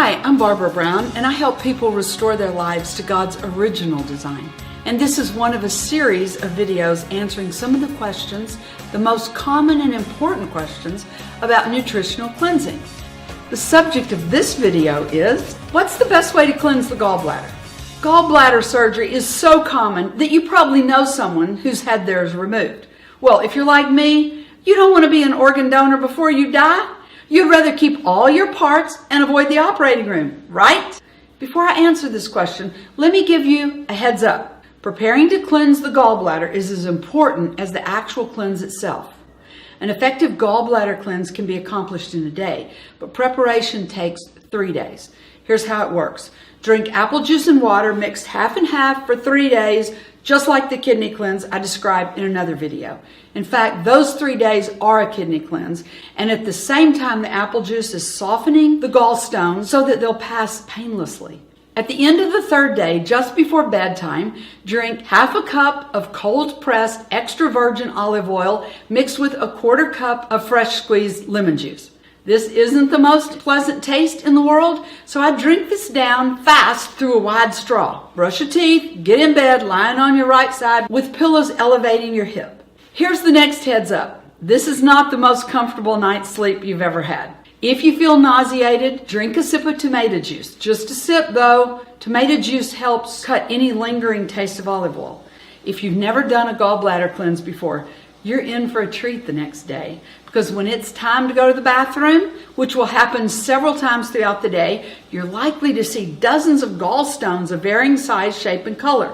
Hi, I'm Barbara Brown, and I help people restore their lives to God's original design. And this is one of a series of videos answering some of the questions, the most common and important questions about nutritional cleansing. The subject of this video is, what's the best way to cleanse the gallbladder? Gallbladder surgery is so common that you probably know someone who's had theirs removed. Well, if you're like me, you don't want to be an organ donor before you die. You'd rather keep all your parts and avoid the operating room, right? Before I answer this question, let me give you a heads up. Preparing to cleanse the gallbladder is as important as the actual cleanse itself. An effective gallbladder cleanse can be accomplished in a day, but preparation takes 3 days. Here's how it works. Drink apple juice and water mixed half and half for 3 days, just like the kidney cleanse I described in another video. In fact, those 3 days are a kidney cleanse, and at the same time the apple juice is softening the gallstones so that they'll pass painlessly. At the end of the 3rd day, just before bedtime, drink half a cup of cold pressed extra virgin olive oil mixed with a 1/4 cup of fresh squeezed lemon juice. This isn't the most pleasant taste in the world, so I drink this down fast through a wide straw. Brush your teeth, get in bed, lying on your right side with pillows elevating your hip. Here's the next heads up. This is not the most comfortable night's sleep you've ever had. If you feel nauseated, drink a sip of tomato juice. Just a sip though. Tomato juice helps cut any lingering taste of olive oil. If you've never done a gallbladder cleanse before, you're in for a treat the next day, because when it's time to go to the bathroom, which will happen several times throughout the day, you're likely to see dozens of gallstones of varying size, shape, and color.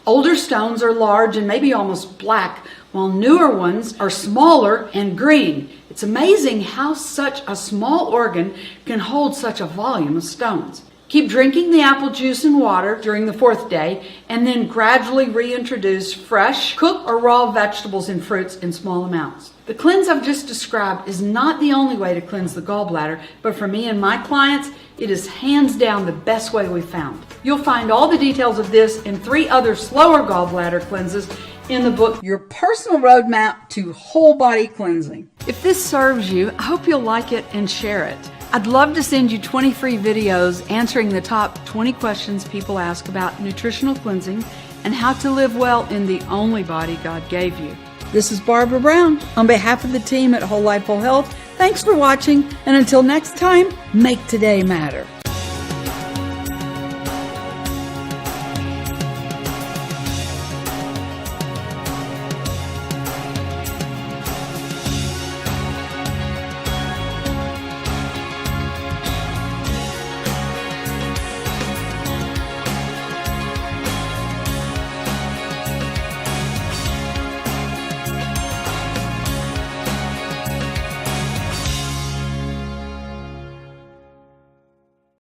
Older stones are large and maybe almost black, while newer ones are smaller and green. It's amazing how such a small organ can hold such a volume of stones. Keep drinking the apple juice and water during the 4th day, and then gradually reintroduce fresh, cooked or raw vegetables and fruits in small amounts. The cleanse I've just described is not the only way to cleanse the gallbladder, but for me and my clients, it is hands down the best way we've found. You'll find all the details of this and 3 other slower gallbladder cleanses in the book, Your Personal Roadmap to Whole Body Cleansing. If this serves you, I hope you'll like it and share it. I'd love to send you 20 free videos answering the top 20 questions people ask about nutritional cleansing and how to live well in the only body God gave you. This is Barbara Brown. On behalf of the team at Whole Life Whole Health, thanks for watching, and until next time, make today matter.